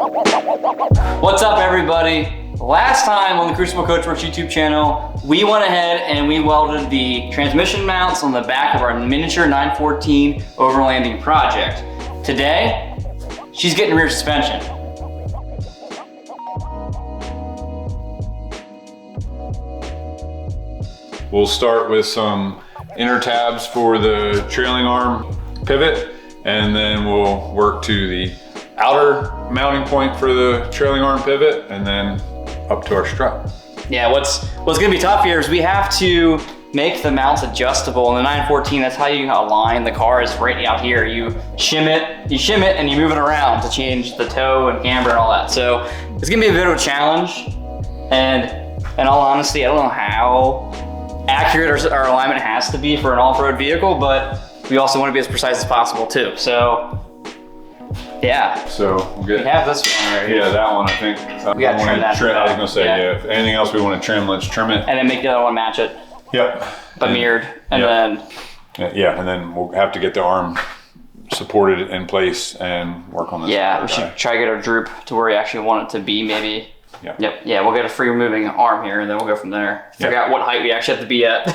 What's up, everybody? Last time on the Crucible Coachworks YouTube channel, we went ahead and we welded the transmission mounts on the back of our miniature 914 overlanding project. Today, she's getting rear suspension. We'll start with some inner tabs for the trailing arm pivot, and then we'll work to the outer mounting point for the trailing arm pivot, and then up to our strut. Yeah, what's gonna be tough here is we have to make the mounts adjustable. In the 914, that's how you align the car, is right out here. You shim it, and you move it around to change the toe and camber and all that. So it's gonna be a bit of a challenge, and in all honesty, I don't know how accurate our alignment has to be for an off-road vehicle, but we also want to be as precise as possible too. So yeah. So we have this one right here. Yeah, that one I think. We got to trim that. I was gonna say, yeah. If anything else we want to trim, let's trim it. And then make the other one match it. Yep. But mirrored, and then. Yeah, and then we'll have to get the arm supported in place and work on this. Yeah, we should try to get our droop to where we actually want it to be, maybe. Yeah. Yep. Yeah, we'll get a free moving arm here, and then we'll go from there. Figure out what height we actually have to be at.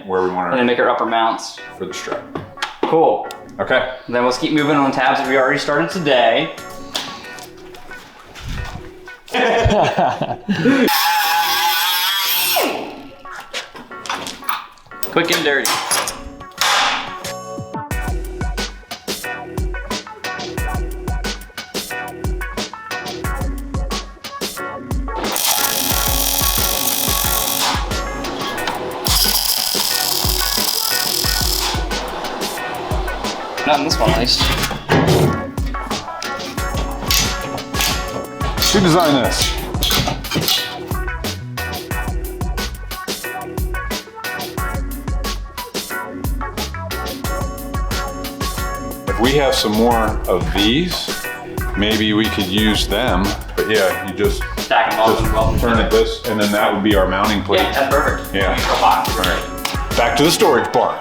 Where we want and then make our upper mounts. For the strut. Cool. Okay. And then let's keep moving on tabs that we already started today. Quick and dirty. Not in this one, at least. Who designed this? If we have some more of these, maybe we could use them. But yeah, you just stack them all and weld them turn it this, and then that would be our mounting plate. Yeah, that's perfect. Yeah. All right. Back to the storage barn.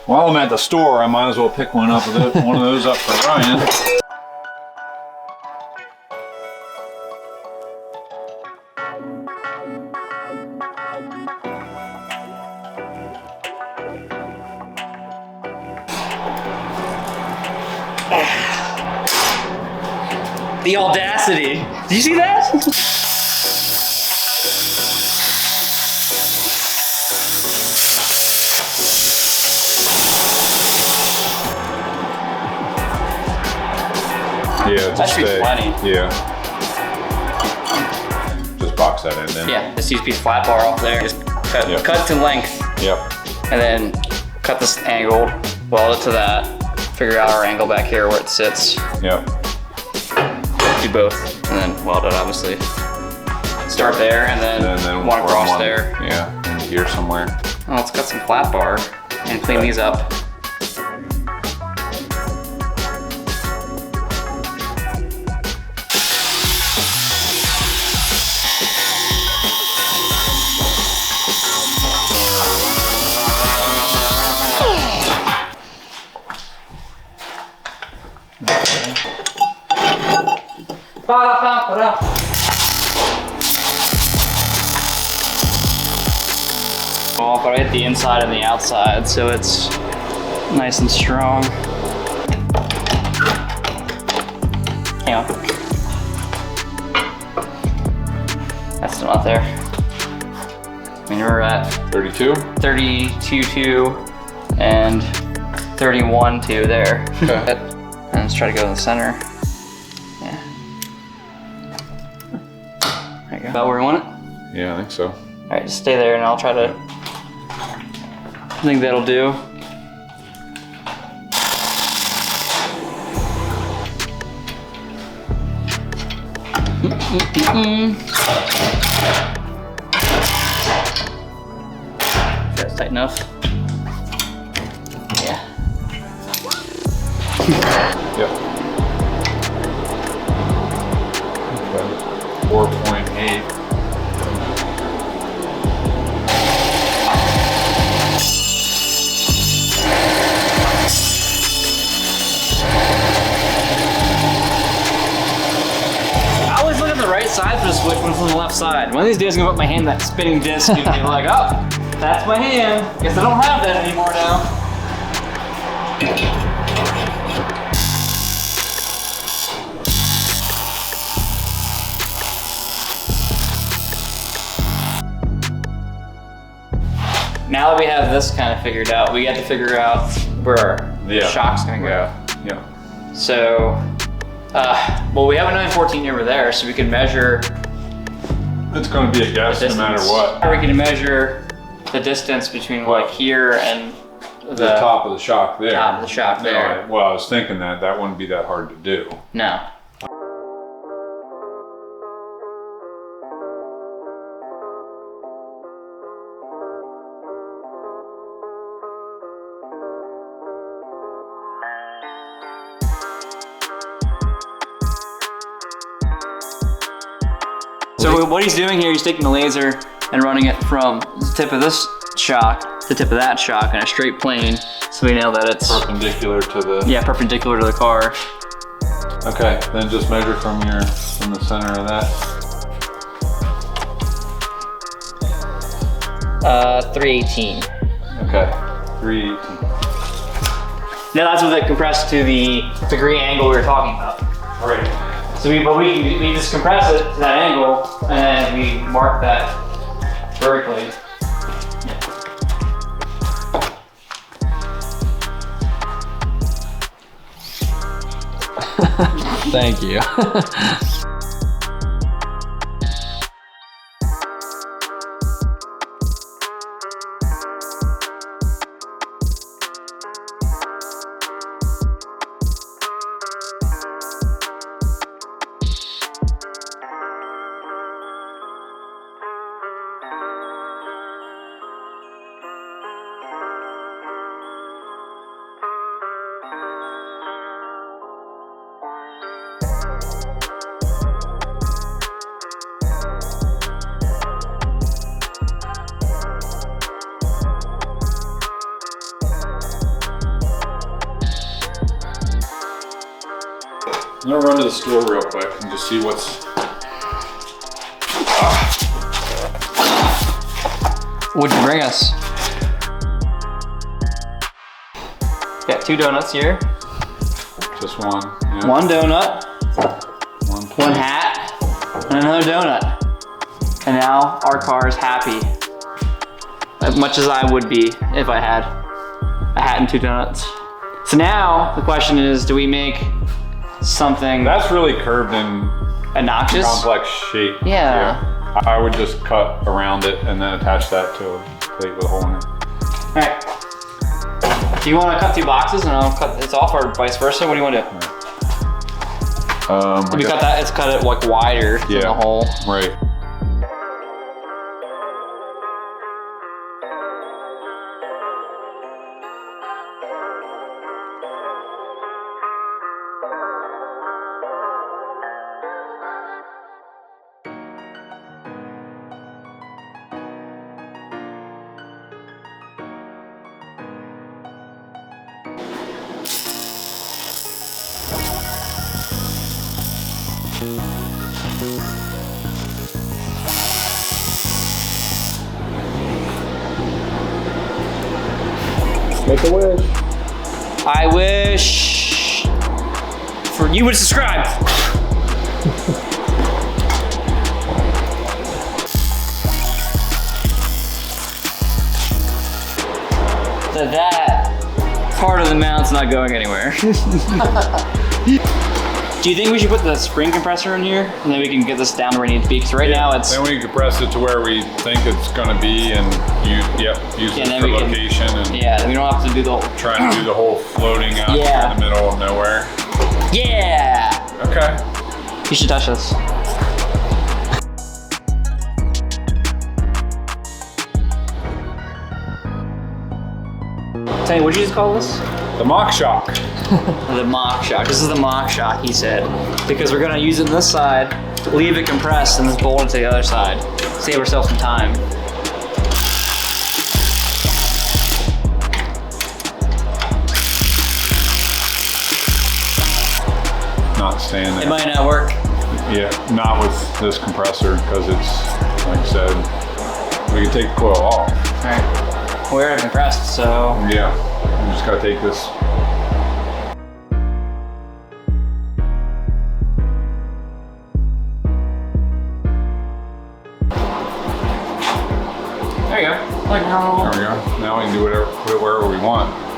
While I'm at the store, I might as well pick one of those up for Ryan. The audacity. Did you see that? Yeah, that should be plenty. Yeah. Just box that in then. Yeah, just use a piece of flat bar off there. Just cut to length. Yep. And then cut this angled, weld it to that. Figure out our angle back here where it sits. Yep. Do both, and then weld it, obviously. Start there, and then one across there. Yeah, in here somewhere. Oh, let's cut some flat bar and clean these up. Well, but I hit the inside and the outside, so it's nice and strong. Hang on. That's still not there. I mean, we're at 32? 32.2 and 31.2 there. Okay. And let's try to go to the center. Yeah. There you go. About where we want it? Yeah, I think so. All right, just stay there and I'll try to, I think that'll do. That's tight enough. Yeah. Yep. Okay. 4.8. side for the switch, one's on the left side. One of these days I'm gonna put my hand in that spinning disc and be like, oh, that's my hand. Guess I don't have that anymore now. Now that we have this kind of figured out, we got to figure out where the shock's gonna go. Yeah. So, well, we have a 914 over there, so we can measure. It's going to be a guess no matter what. We can measure the distance between like here and the top of the shock there. Top of the shock there. Well, I was thinking that wouldn't be that hard to do. No. So what he's doing here, he's taking the laser and running it from the tip of this shock to the tip of that shock in a straight plane, so we know that it's perpendicular to the. Yeah, perpendicular to the car. Okay, then just measure from the center of that. 318. Okay, 318. Now that's with it compressed to the degree angle we were talking about. Right. So we just compress it to that angle and then we mark that vertically. Thank you. I'm gonna run to the store real quick and just see what's. What'd you bring us? Got 2 donuts here. Just one. Yeah. 1 donut, One 1 hat, and another donut. And now our car is happy. As much as I would be if I had a hat and 2 donuts. So now the question is, do we make something That's really curved in obnoxious? complex shape. Yeah. I would just cut around it and then attach that to a plate with a hole in it. All right. Do you want to cut 2 boxes and I'll cut this off, or vice versa? What do you want to do? Right. We cut that. Let's cut it like wider than the hole. Right. Make a wish. I wish for you would subscribe. So that part of the mount's not going anywhere. Do you think we should put the spring compressor in here and then we can get this down to where it needs to be? Because right now it's... Then we compress it to where we think it's gonna be and use it for location and yeah, we don't have to do the whole... trying to do the whole floating out in the middle of nowhere. Yeah! Okay. You should touch this. Tell me, what did you just call this? The mock shock. The mock shock. This is the mock shock, he said. Because we're gonna use it on this side, leave it compressed, and then bolt it to the other side. Save ourselves some time. Not staying there. It might not work. Yeah, not with this compressor because it's, like I said, we can take the coil off. All right. We already compressed, so. Yeah, we just gotta take this. There you go. Like how? There we go. Now we can do whatever, put it wherever we want.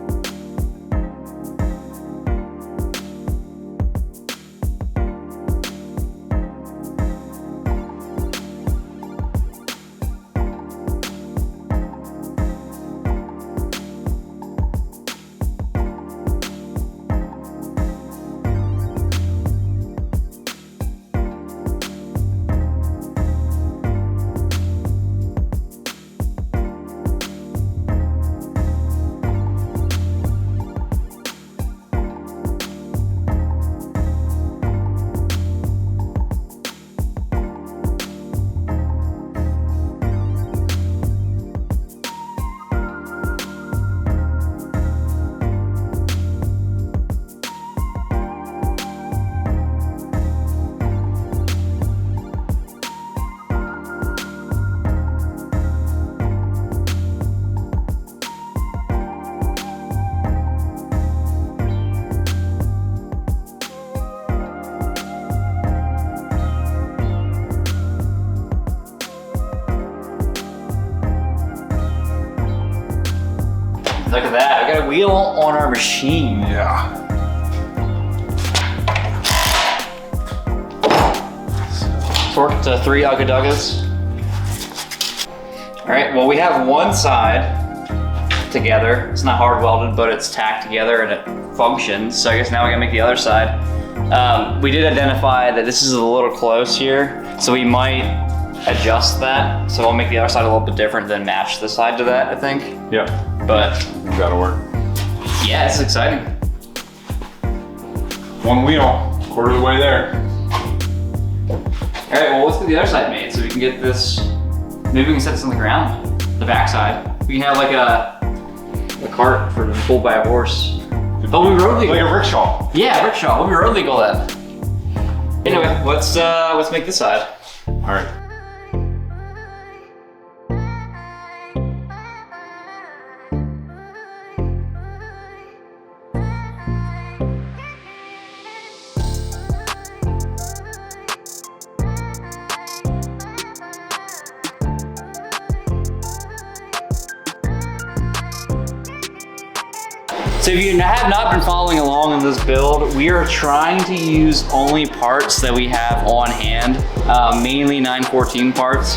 Look at that, we got a wheel on our machine. Yeah. Torque to 3 Ugga-Duggas. All right, well we have one side together. It's not hard welded, but it's tacked together and it functions. So I guess now we gotta make the other side. We did identify that this is a little close here, so we might adjust that. So we'll make the other side a little bit different, then match this side to that, I think. Yep. But That'll work. yeah, it's exciting. One wheel, quarter of the way there. All right, well let's get the other side made so we can get this, maybe we can set this on the ground, the back side. We can have like a cart for pulled by a horse. But we road legal. Like a rickshaw. Yeah, rickshaw, we road legal then. Anyway, let's make this side. All right. So if you have not been following along in this build, we are trying to use only parts that we have on hand, mainly 914 parts.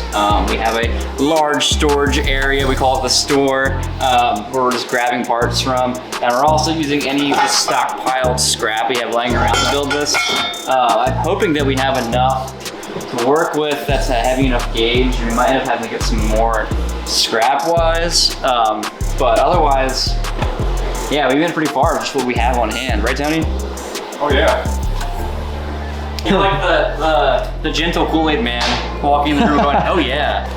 We have a large storage area, we call it the store, where we're just grabbing parts from. And we're also using any of the stockpiled scrap we have laying around to build this. I'm hoping that we have enough to work with that's a heavy enough gauge. We might end up having to get some more scrap-wise, but otherwise, yeah, we've been pretty far with just what we have on hand, right, Tony? Oh yeah. You're like the gentle Kool-Aid man walking in the room going, oh yeah.